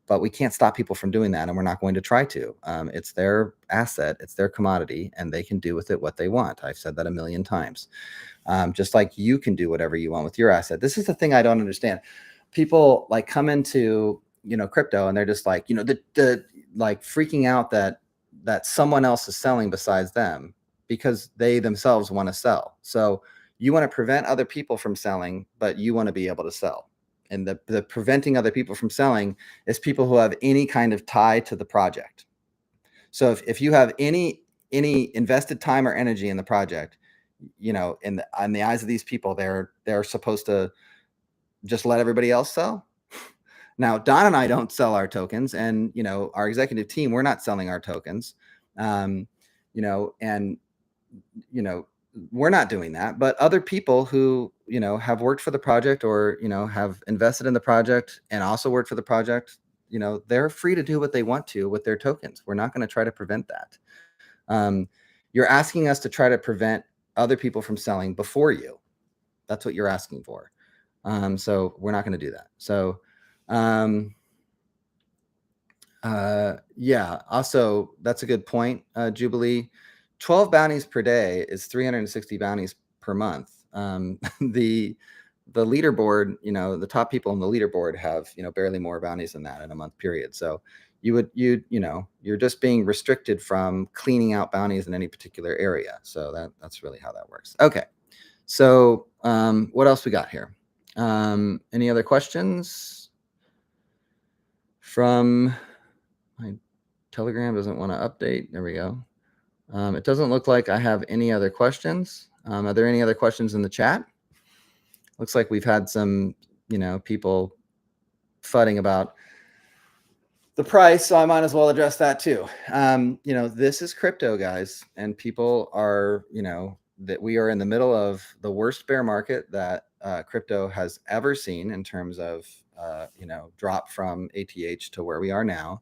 But we can't stop people from doing that, and we're not going to try to. It's their asset, it's their commodity, and they can do with it what they want. I've said that a million times. Just like you can do whatever you want with your asset. This is the thing I don't understand. People come into crypto, and they're just like freaking out that someone else is selling besides them because they themselves want to sell. So you want to prevent other people from selling, but you want to be able to sell. And the preventing other people from selling is people who have any kind of tie to the project. So if you have any invested time or energy in the project, in the eyes of these people, they're supposed to just let everybody else sell. Now, Don and I don't sell our tokens, and our executive team, we're not selling our tokens, and we're not doing that. But other people who have worked for the project or have invested in the project and also worked for the project, they're free to do what they want to with their tokens. We're not going to try to prevent that. You're asking us to try to prevent other people from selling before you. That's what you're asking for. So we're not going to do that. So yeah, also that's a good point, Jubilee. 12 bounties per day is 360 bounties per month. The leaderboard, the top people on the leaderboard have barely more bounties than that in a month period. So you're just being restricted from cleaning out bounties in any particular area. So that's really how that works. Okay, so what else we got here? Any other questions? From my Telegram doesn't want to update. There we go. It doesn't look like I have any other questions. Are there any other questions in the chat? Looks like we've had some, people fudding about the price, so I might as well address that too. This is crypto, guys, and people are, that we are in the middle of the worst bear market that crypto has ever seen in terms of drop from ATH to where we are now.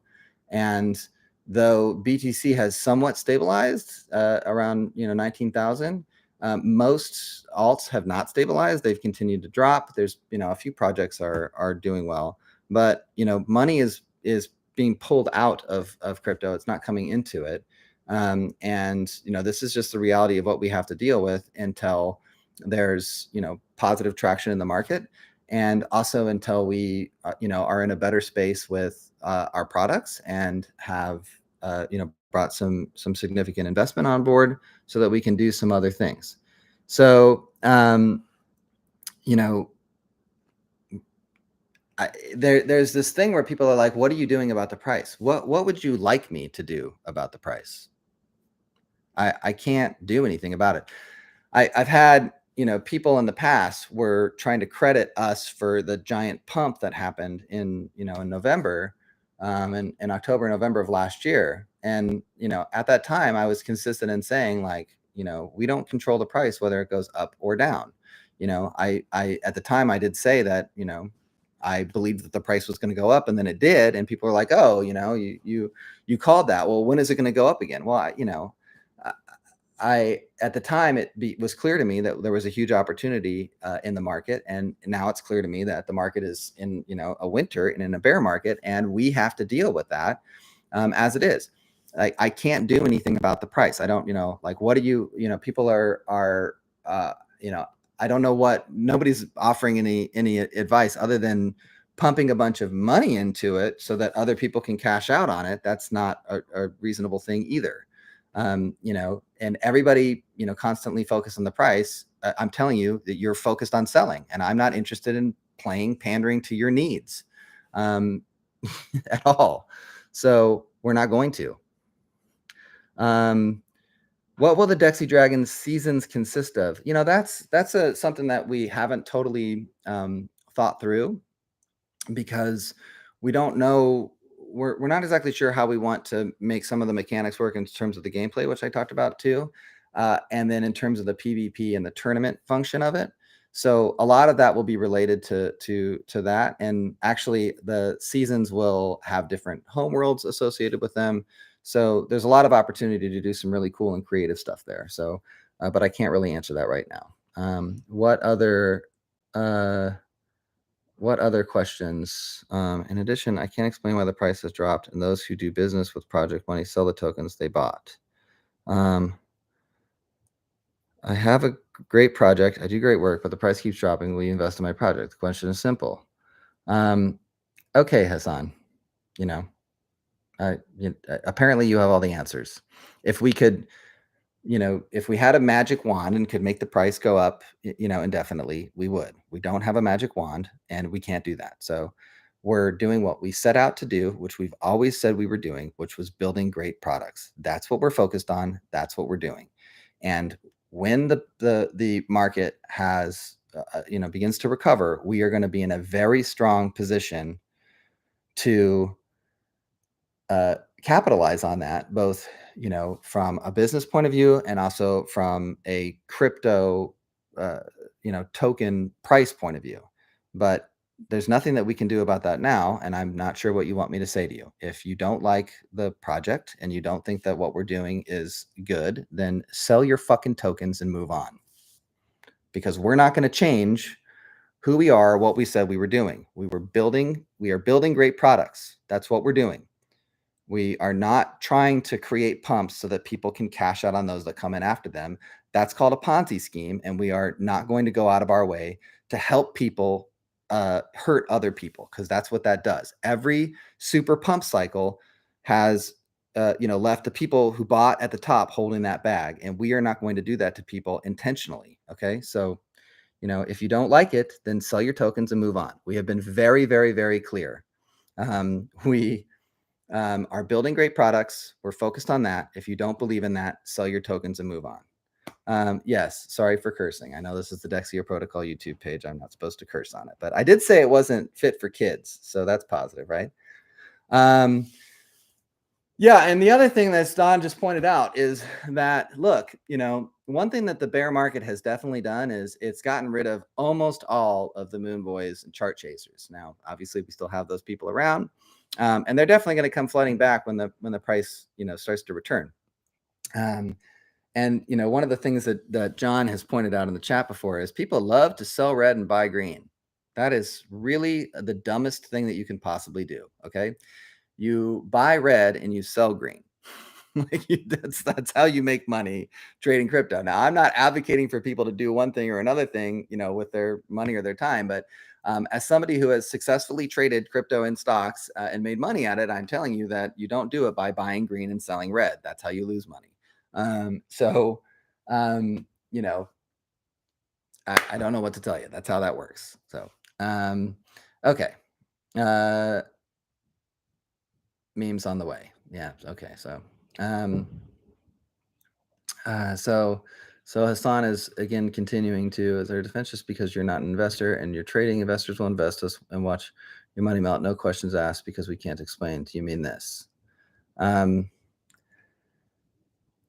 And though BTC has somewhat stabilized around 19,000, most alts have not stabilized. They've continued to drop. There's a few projects are doing well, but money is being pulled out of crypto. It's not coming into it. And this is just the reality of what we have to deal with until there's positive traction in the market, and also until we are in a better space with our products and have brought some significant investment on board so that we can do some other things. So there's this thing where people are like, what are you doing about the price? What would you like me to do about the price? I can't do anything about it. I've had people in the past were trying to credit us for the giant pump that happened in November, in October, November of last year. And at that time, I was consistent in saying, like, we don't control the price whether it goes up or down. I at the time I did say that I believed that the price was going to go up, and then it did, and people were like, oh, you called that. Well, when is it going to go up again? Well, at the time it was clear to me that there was a huge opportunity in the market, and now it's clear to me that the market is in a winter and in a bear market, and we have to deal with that as it is. I can't do anything about the price. I don't like, what do you people are I don't know what, nobody's offering any advice other than pumping a bunch of money into it so that other people can cash out on it. That's not a reasonable thing either. And everybody, constantly focus on the price. I'm telling you that you're focused on selling, and I'm not interested in pandering to your needs at all. So we're not going to. What will the Dexy Dragons seasons consist of? That's something that we haven't totally thought through, because we don't know. We're not exactly sure how we want to make some of the mechanics work in terms of the gameplay, which I talked about too, and then in terms of the PvP and the tournament function of it. So a lot of that will be related to that, and actually the seasons will have different home worlds associated with them. So there's a lot of opportunity to do some really cool and creative stuff there. So, but I can't really answer that right now. What other questions? In addition, I can't explain why the price has dropped, and those who do business with project money sell the tokens they bought. I have a great project. I do great work, but the price keeps dropping. Will you invest in my project? The question is simple. Okay, Hassan, apparently you have all the answers. If we could, if we had a magic wand and could make the price go up, indefinitely, we would. We don't have a magic wand, and we can't do that. So we're doing what we set out to do, which we've always said we were doing, which was building great products. That's what we're focused on. That's what we're doing. And when the market has, begins to recover, we are going to be in a very strong position to capitalize on that, both from a business point of view and also from a crypto token price point of view. But there's nothing that we can do about that now, and I'm not sure what you want me to say to you. If you don't like the project and you don't think that what we're doing is good, then sell your fucking tokens and move on, because we're not going to change who we are, what we said we were doing. We are building great products. That's what we're doing. We are not trying to create pumps so that people can cash out on those that come in after them. That's called a Ponzi scheme, and we are not going to go out of our way to help people hurt other people, because that's what that does. Every super pump cycle has left the people who bought at the top holding that bag, and we are not going to do that to people intentionally. Okay, so if you don't like it, then sell your tokens and move on. We have been very, very, very clear. We are building great products. We're focused on that. If you don't believe in that, sell your tokens and move on. Yes, sorry for cursing. I know this is the Dexioprotocol YouTube page. I'm not supposed to curse on it, but I did say it wasn't fit for kids, so that's positive, right? Yeah, and the other thing that Don just pointed out is that, look, one thing that the bear market has definitely done is it's gotten rid of almost all of the moon boys and chart chasers. Now, obviously, we still have those people around, and they're definitely going to come flooding back when the price starts to return. And one of the things that John has pointed out in the chat before is people love to sell red and buy green. That is really the dumbest thing that you can possibly do. Okay, you buy red and you sell green. That's how you make money trading crypto. Now, I'm not advocating for people to do one thing or another thing, with their money or their time. But as somebody who has successfully traded crypto in stocks and made money at it, I'm telling you that you don't do it by buying green and selling red. That's how you lose money. So, you know, I don't know what to tell you. That's how that works. So, okay. Memes on the way. Yeah. Okay. So, so Hassan is again continuing to, is there a defense just because you're not an investor and you're trading, investors will invest us and watch your money melt. No questions asked because we can't explain. Do you mean this?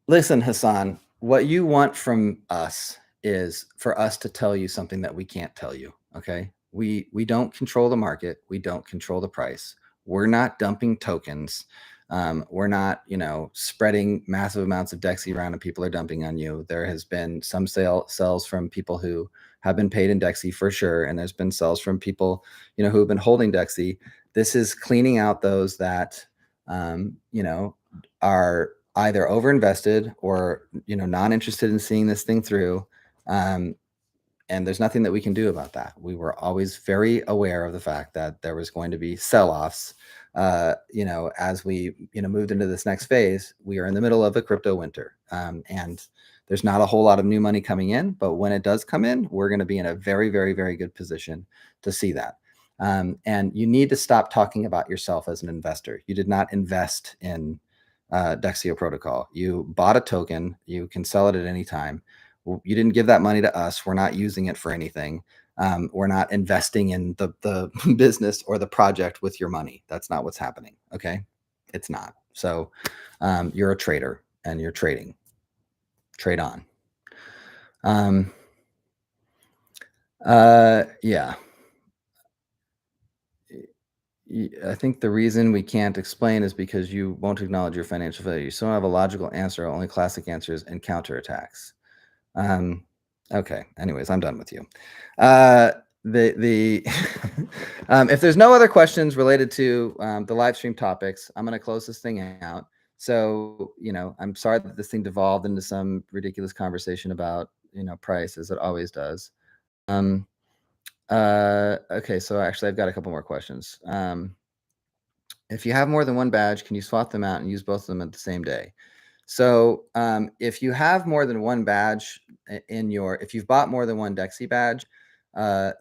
Listen, Hassan, what you want from us is for us to tell you something that we can't tell you. Okay. We don't control the market. We don't control the price. We're not dumping tokens. We're not, spreading massive amounts of Dexy around and people are dumping on you. There has been some sells from people who have been paid in Dexy for sure. And there's been sells from people, who have been holding Dexy. This is cleaning out those that, are either overinvested or, not interested in seeing this thing through. And there's nothing that we can do about that. We were always very aware of the fact that there was going to be sell-offs. As we, moved into this next phase, we are in the middle of a crypto winter. And there's not a whole lot of new money coming in, but when it does come in, we're going to be in a very, very, very good position to see that. And you need to stop talking about yourself as an investor. You did not invest in Dexioprotocol. You bought a token. You can sell it at any time. You didn't give that money to us. We're not using it for anything. We're not investing in the business or the project with your money. That's not what's happening. Okay. It's not. So you're a trader and you're trading. Trade on. Yeah. I think the reason we can't explain is because you won't acknowledge your financial failure. You still don't have a logical answer, only classic answers and counterattacks. Okay. Anyways, I'm done with you. If there's no other questions related to the live stream topics, I'm going to close this thing out. So, I'm sorry that this thing devolved into some ridiculous conversation about, price, as it always does. Okay. So actually I've got a couple more questions. If you have more than one badge, can you swap them out and use both of them at the same day? So if you have more than one badge if you've bought more than one Dexy badge,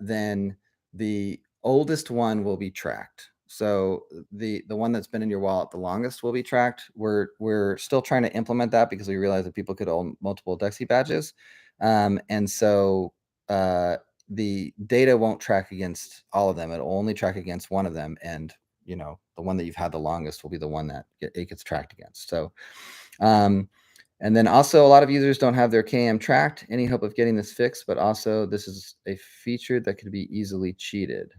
then the oldest one will be tracked. So the one that's been in your wallet the longest will be tracked. We're still trying to implement that because we realize that people could own multiple Dexy badges. And so the data won't track against all of them. It'll only track against one of them. And the one that you've had the longest will be the one that it gets tracked against. So, and then also a lot of users don't have their KM tracked. Any hope of getting this fixed, but also this is a feature that could be easily cheated.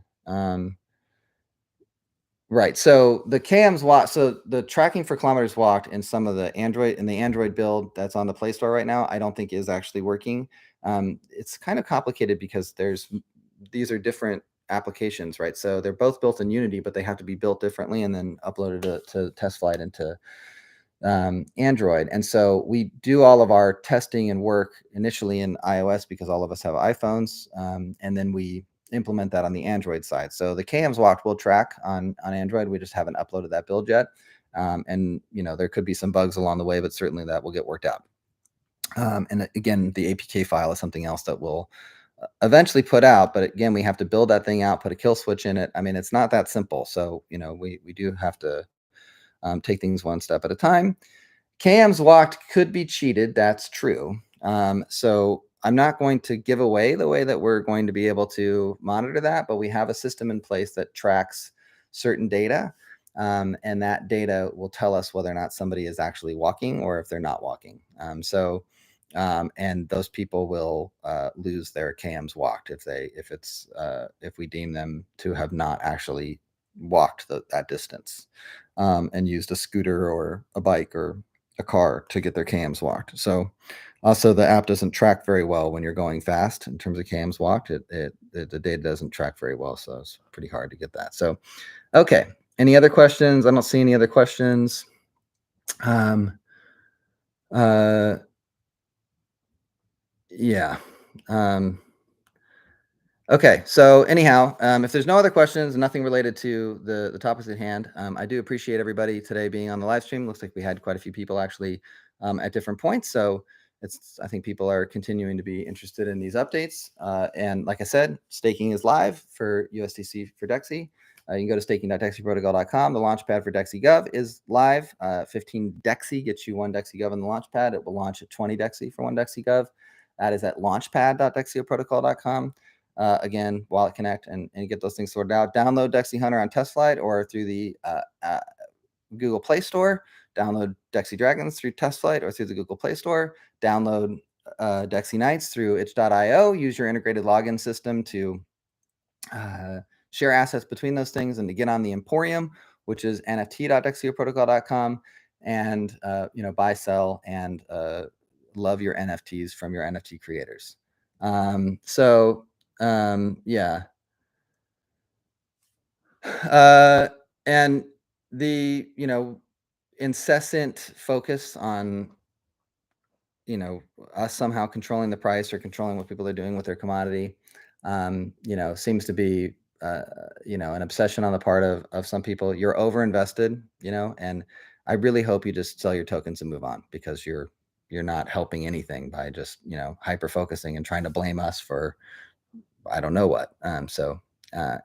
Right. So the KM's walked. So the tracking for kilometers walked in some of the Android build that's on the Play Store right now, I don't think is actually working. It's kind of complicated because these are different applications, right? So they're both built in Unity, but they have to be built differently and then uploaded to TestFlight into Android. And so we do all of our testing and work initially in iOS because all of us have iPhones, and then we implement that on the Android side. So the KM's walked will track on Android. We just haven't uploaded that build yet. And there could be some bugs along the way, but certainly that will get worked out. And again, the APK file is something else that we'll eventually put out, but again, we have to build that thing out, put a kill switch in it. I mean, it's not that simple. So, we do have to take things one step at a time. KM's walked could be cheated. That's true. So I'm not going to give away the way that we're going to be able to monitor that, but we have a system in place that tracks certain data. And that data will tell us whether or not somebody is actually walking or if they're not walking. So and those people will lose their KMs walked if we deem them to have not actually walked that distance and used a scooter or a bike or a car to get their KMs walked. So also the app doesn't track very well when you're going fast in terms of KMs walked. The data doesn't track very well, so it's pretty hard to get that. So okay, any other questions? I don't see any other questions. Um, uh, yeah. Okay, so anyhow, if there's no other questions, nothing related to the topics at hand, I do appreciate everybody today being on the live stream. Looks like we had quite a few people actually at different points, so I think people are continuing to be interested in these updates. And like I said, staking is live for USDC for Dexy. You can go to staking.dexioprotocol.com. The launchpad for DexiGov is live. 15 Dexy gets you one DexiGov on the launchpad. It will launch at 20 Dexy for one DexiGov. That is at launchpad.dexioprotocol.com. Again, Wallet Connect and get those things sorted out. Download Dexy Hunter on TestFlight or through the Google Play Store. Download Dexy Dragons through TestFlight or through the Google Play Store. Download Dexy Nights through itch.io. Use your integrated login system to share assets between those things and to get on the Emporium, which is nft.dexioprotocol.com, and buy, sell, and love your NFTs from your NFT creators. Yeah. And the, incessant focus on, us somehow controlling the price or controlling what people are doing with their commodity, seems to be, an obsession on the part of some people. You're over invested, and I really hope you just sell your tokens and move on, because you're not helping anything by just, hyper focusing and trying to blame us for I don't know what.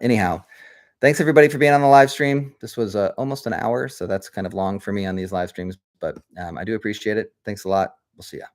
Anyhow, thanks everybody for being on the live stream. This was almost an hour, so that's kind of long for me on these live streams, but I do appreciate it. Thanks a lot. We'll see ya.